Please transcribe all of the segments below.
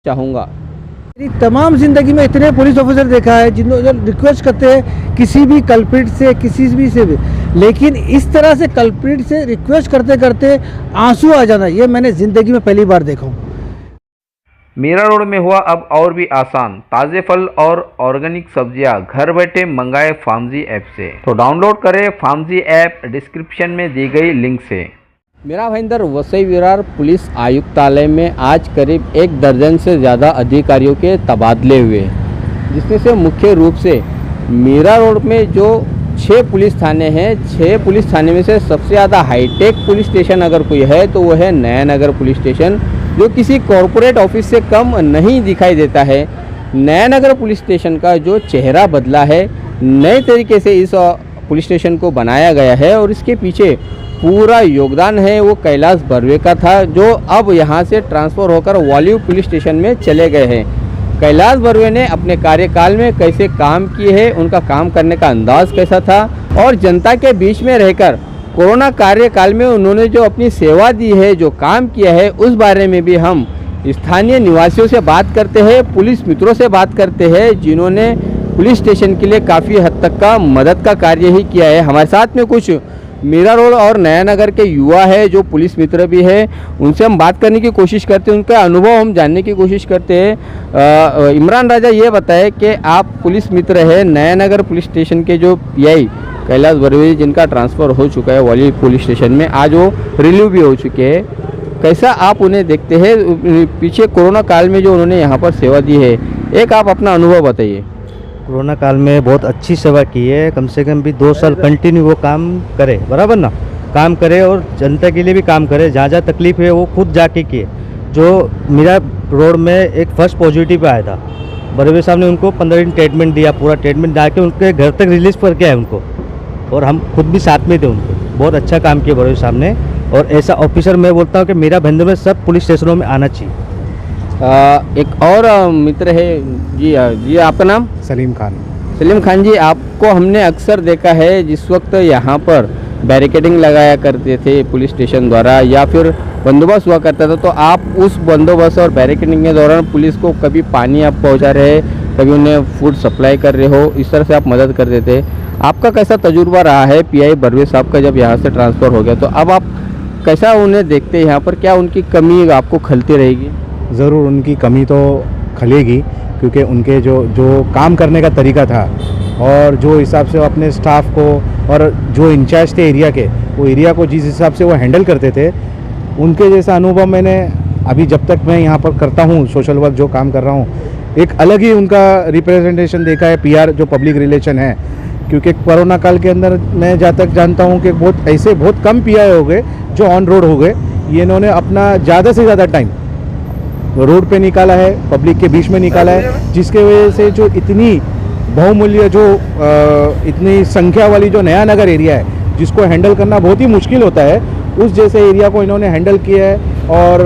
चाहूँगा। मेरी तमाम ज़िंदगी में इतने पुलिस ऑफिसर देखा है जिन्होंने रिक्वेस्ट करते हैं किसी भी कल्प्रिट से, किसी भी से भी, लेकिन इस तरह से कल्प्रिट से रिक्वेस्ट करते करते आंसू आ जाना, ये मैंने ज़िंदगी में पहली बार देखा हूँ। मीरा रोड में हुआ अब और भी आसान, ताज़े फल और ऑर्गेनिक सब्जियां घर बैठे मंगाए फार्मजी ऐप से। तो डाउनलोड करें फार्मजी ऐप डिस्क्रिप्शन में दी गई लिंक से। मेरा भाईंदर वसई विरार पुलिस आयुक्तालय में आज करीब 1 दर्जन से ज़्यादा अधिकारियों के तबादले हुए, जिसमें से मुख्य रूप से मीरा रोड में जो 6 पुलिस थाने हैं, 6 पुलिस थाने में से सबसे ज़्यादा हाईटेक पुलिस स्टेशन अगर कोई है तो वो है नया नगर पुलिस स्टेशन, जो किसी कॉरपोरेट ऑफिस से कम नहीं दिखाई देता है। नया नगर पुलिस स्टेशन का जो चेहरा बदला है, नए तरीके से इस पुलिस स्टेशन को बनाया गया है और इसके पीछे पूरा योगदान है वो कैलाश बर्वे का था, जो अब यहाँ से ट्रांसफ़र होकर वालिव पुलिस स्टेशन में चले गए हैं। कैलाश बर्वे ने अपने कार्यकाल में कैसे काम किए हैं, उनका काम करने का अंदाज़ कैसा था और जनता के बीच में रहकर कोरोना कार्यकाल में उन्होंने जो अपनी सेवा दी है, जो काम किया है, उस बारे में भी हम स्थानीय निवासियों से बात करते हैं, पुलिस मित्रों से बात करते हैं, जिन्होंने पुलिस स्टेशन के लिए काफ़ी हद तक का मदद का कार्य ही किया है। हमारे साथ में कुछ मीरा रोड और नया नगर के युवा है जो पुलिस मित्र भी है, उनसे हम बात करने की कोशिश करते हैं, उनका अनुभव हम जानने की कोशिश करते हैं। इमरान राजा, ये बताए कि आप पुलिस मित्र है, नया नगर पुलिस स्टेशन के जो पीआई कैलाश बर्वे जिनका ट्रांसफ़र हो चुका है वाली पुलिस स्टेशन में, आज वो रिलीव भी हो चुके हैं, कैसा आप उन्हें देखते हैं? पीछे कोरोना काल में जो उन्होंने यहाँ पर सेवा दी है, एक आप अपना अनुभव बताइए। कोरोना काल में बहुत अच्छी सेवा की है, कम से कम भी 2 साल कंटिन्यू वो काम करे, बराबर ना, काम करे और जनता के लिए भी काम करे। जहाँ जहाँ तकलीफ है वो खुद जाके किए। जो मीरा रोड में एक फर्स्ट पॉजिटिव आया था, बर्वे साहब ने उनको 15 दिन ट्रीटमेंट दिया, पूरा ट्रीटमेंट डाल के उनके घर तक रिलीज करके आए उनको, और हम खुद भी साथ में थे उनको। बहुत अच्छा काम किया बर्वे साहब ने, और ऐसा ऑफिसर मैं बोलता हूँ कि मेरा भाईंदर में सब पुलिस स्टेशनों में आना चाहिए। एक और मित्र है जी, आपका नाम? सलीम खान। सलीम खान जी, आपको हमने अक्सर देखा है जिस वक्त यहाँ पर बैरिकेडिंग लगाया करते थे पुलिस स्टेशन द्वारा या फिर बंदोबस्त हुआ करता था, तो आप उस बंदोबस्त और बैरिकेडिंग के दौरान पुलिस को कभी पानी आप पहुँचा रहे, कभी उन्हें फूड सप्लाई कर रहे हो, इस तरह से आप मदद करते थे। आपका कैसा तजुर्बा रहा है पीआई बर्वे साहब का जब यहाँ से ट्रांसफ़र हो गया, तो अब आप कैसा उन्हें देखते हैं यहाँ पर? क्या उनकी कमी आपको खलती रहेगी? ज़रूर उनकी कमी तो खलेगी, क्योंकि उनके जो काम करने का तरीका था और जो हिसाब से वो अपने स्टाफ को और जो इंचार्ज थे एरिया के, वो एरिया को जिस हिसाब से वो हैंडल करते थे, उनके जैसा अनुभव मैंने अभी जब तक मैं यहाँ पर करता हूँ, सोशल वर्क जो काम कर रहा हूँ, एक अलग ही उनका रिप्रेजेंटेशन देखा है, पीआर जो पब्लिक रिलेशन है। क्योंकि कोरोना काल के अंदर मैं जहाँ तक जानता हूँ कि बहुत कम पीआई हो गए जो ऑन रोड हो गए। ये इन्होंने अपना ज़्यादा से ज़्यादा टाइम रोड पे निकाला है, पब्लिक के बीच में निकाला है, जिसके वजह से जो इतनी बहुमूल्य इतनी संख्या वाली जो नया नगर एरिया है, जिसको हैंडल करना बहुत ही मुश्किल होता है, उस जैसे एरिया को इन्होंने हैंडल किया है। और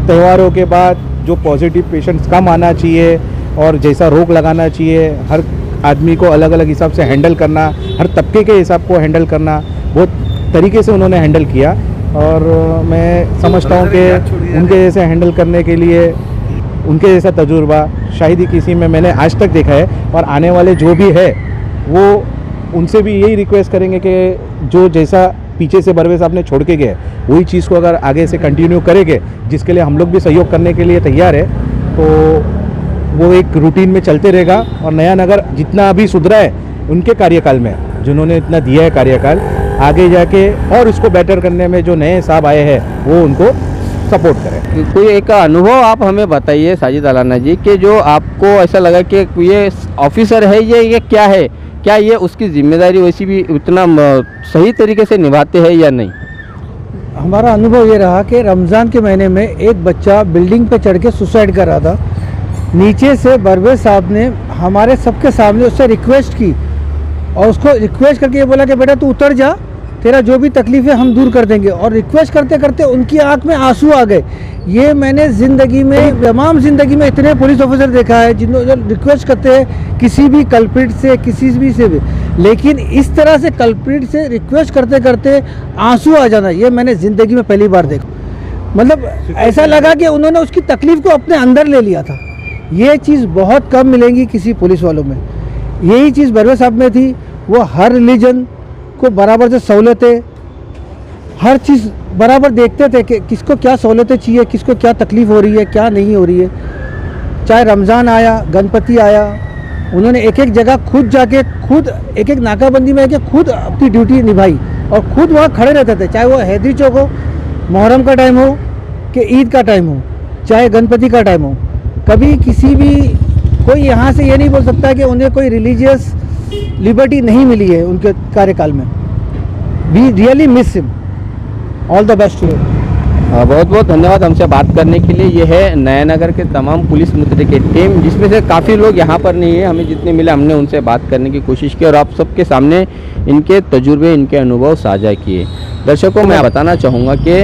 त्योहारों के बाद जो पॉजिटिव पेशेंट्स कम आना चाहिए और जैसा रोक लगाना चाहिए, हर आदमी को अलग अलग हिसाब से हैंडल करना, हर तबके के हिसाब को हैंडल करना, बहुत तरीके से उन्होंने हैंडल किया। और मैं समझता हूँ कि उनके जैसे हैंडल करने के लिए उनके जैसा तजुर्बा शायद ही किसी में मैंने आज तक देखा है। और आने वाले जो भी है वो उनसे भी यही रिक्वेस्ट करेंगे कि जो जैसा पीछे से बर्वे साहब ने छोड़ के गए, वही चीज़ को अगर आगे से कंटिन्यू करेंगे, जिसके लिए हम लोग भी सहयोग करने के लिए तैयार है, तो वो एक रूटीन में चलते रहेगा। और नया नगर जितना अभी सुधरा है उनके कार्यकाल में, जिन्होंने इतना दिया है कार्यकाल, आगे जाके और इसको बेटर करने में जो नए साहब आए हैं वो उनको सपोर्ट करें। कोई एक अनुभव आप हमें बताइए साजिद अलाना जी, कि जो आपको ऐसा लगा कि ये ऑफिसर है, ये क्या है, क्या ये उसकी जिम्मेदारी वैसी भी उतना सही तरीके से निभाते हैं या नहीं? हमारा अनुभव ये रहा कि रमज़ान के महीने में एक बच्चा बिल्डिंग पे चढ़ के सुसाइड कर रहा था। नीचे से बर्वे साहब ने हमारे सबके सामने उससे रिक्वेस्ट की और उसको रिक्वेस्ट करके ये बोला कि बेटा तू उतर जा, तेरा जो भी तकलीफ है हम दूर कर देंगे। और रिक्वेस्ट करते करते उनकी आंख में आंसू आ गए। ये मैंने ज़िंदगी में, तमाम ज़िंदगी में इतने पुलिस ऑफिसर देखा है जिन्होंने रिक्वेस्ट करते हैं किसी भी कल्प्रिट से, किसी भी से भी, लेकिन इस तरह से कल्प्रिट से रिक्वेस्ट करते करते आंसू आ जाना, ये मैंने ज़िंदगी में पहली बार देखा। मतलब ऐसा लगा कि उन्होंने उसकी तकलीफ को अपने अंदर ले लिया था। ये चीज़ बहुत कम मिलेंगी किसी पुलिस वालों में। यही चीज़ बरवे साहब में थी। वो हर रिलीजन को बराबर से सहूलतें, हर चीज़ बराबर देखते थे कि किसको क्या सहूलतें चाहिए, किसको क्या तकलीफ़ हो रही है, क्या नहीं हो रही है। चाहे रमज़ान आया, गणपति आया, उन्होंने एक एक जगह खुद जाके, खुद एक एक नाकाबंदी में आके खुद अपनी ड्यूटी निभाई और खुद वहाँ खड़े रहते थे। चाहे वो हैदरी चौक हो, मुहर्रम का टाइम हो कि ईद का टाइम हो, चाहे गणपति का टाइम हो, कभी किसी भी कोई यहाँ से ये नहीं बोल सकता कि उन्हें कोई रिलीजियस लिबर्टी नहीं मिली है उनके कार्यकाल में। We really miss him. All the best to you. बहुत बहुत धन्यवाद हमसे बात करने के लिए। ये है नयानगर के तमाम पुलिस मित्र की टीम, जिसमें से काफ़ी लोग यहाँ पर नहीं है। हमें जितने मिले हमने उनसे बात करने की कोशिश की और आप सबके सामने इनके तजुर्बे, इनके अनुभव साझा किए। दर्शकों, मैं बताना चाहूँगा कि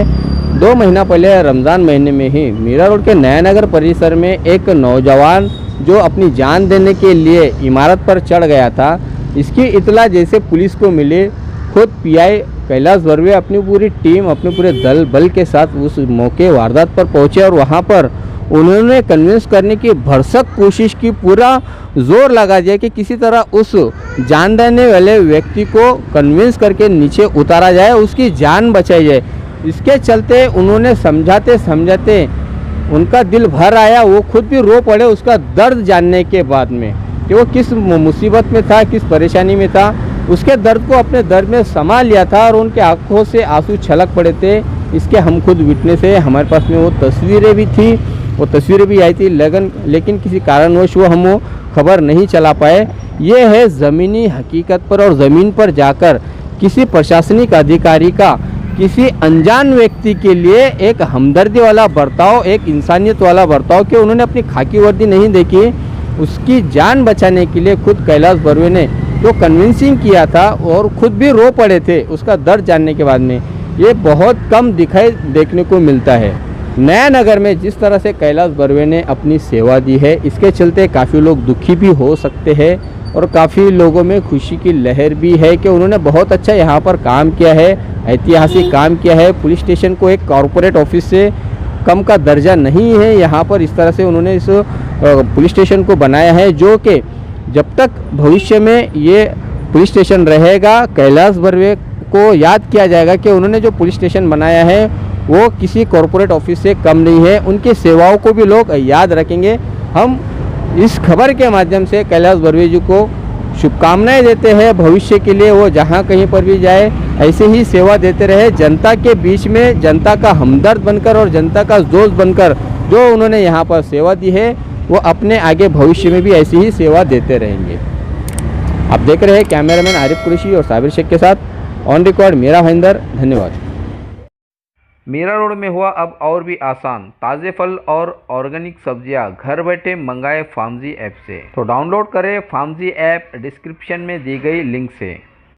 2 महीना पहले रमज़ान महीने में ही मीरा रोड के नयानगर परिसर में एक नौजवान जो अपनी जान देने के लिए इमारत पर चढ़ गया था, इसकी इतला जैसे पुलिस को मिली, खुद पीआई कैलाश बर्वे अपनी पूरी टीम, अपने पूरे दल बल के साथ उस मौके वारदात पर पहुंचे और वहां पर उन्होंने कन्विंस करने की भरसक कोशिश की, पूरा जोर लगा दिया कि किसी तरह उस जान देने वाले व्यक्ति को कन्विंस करके नीचे उतारा जाए, उसकी जान बचाई जाए। इसके चलते उन्होंने समझाते समझाते उनका दिल भर आया, वो खुद भी रो पड़े उसका दर्द जानने के बाद में कि वो किस मुसीबत में था, किस परेशानी में था। उसके दर्द को अपने दर्द में समा लिया था और उनके आंखों से आंसू छलक पड़े थे। इसके हम खुद विटनेस है। हमारे पास में वो तस्वीरें भी थी, वो तस्वीरें भी आई थी, लेकिन किसी कारणवश वो हम खबर नहीं चला पाए। ये है ज़मीनी हकीकत पर और ज़मीन पर जाकर किसी प्रशासनिक अधिकारी का किसी अनजान व्यक्ति के लिए एक हमदर्दी वाला बर्ताव, एक इंसानियत वाला बर्ताव कि उन्होंने अपनी खाकी वर्दी नहीं देखी, उसकी जान बचाने के लिए खुद कैलाश बर्वे ने जो कन्विंसिंग किया था और खुद भी रो पड़े थे उसका दर्द जानने के बाद में। ये बहुत कम दिखाई देखने को मिलता है। नयानगर में जिस तरह से कैलाश बर्वे ने अपनी सेवा दी है, इसके चलते काफ़ी लोग दुखी भी हो सकते हैं और काफ़ी लोगों में खुशी की लहर भी है कि उन्होंने बहुत अच्छा यहाँ पर काम किया है, ऐतिहासिक काम किया है। पुलिस स्टेशन को एक कॉरपोरेट ऑफिस से कम का दर्जा नहीं है। यहाँ पर इस तरह से उन्होंने इस पुलिस स्टेशन को बनाया है, जो कि जब तक भविष्य में ये पुलिस स्टेशन रहेगा, कैलाश बर्वे को याद किया जाएगा कि उन्होंने जो पुलिस स्टेशन बनाया है वो किसी कॉरपोरेट ऑफिस से कम नहीं है। उनकी सेवाओं को भी लोग याद रखेंगे। हम इस खबर के माध्यम से कैलाश बर्वे जी को शुभकामनाएं देते हैं भविष्य के लिए। वो जहां कहीं पर भी जाए ऐसे ही सेवा देते रहे, जनता के बीच में जनता का हमदर्द बनकर और जनता का दोस्त बनकर जो उन्होंने यहाँ पर सेवा दी है वो अपने आगे भविष्य में भी ऐसी ही सेवा देते रहेंगे। आप देख रहे हैं कैमरामैन आरिफ कुरैशी और साबिर शेख के साथ ऑन रिकॉर्ड मेरा भाईंदर। धन्यवाद। मीरा रोड में हुआ अब और भी आसान, ताज़े फल और ऑर्गेनिक सब्जियां घर बैठे मंगाए फार्मजी ऐप से। तो डाउनलोड करें फार्मजी ऐप डिस्क्रिप्शन में दी गई लिंक से।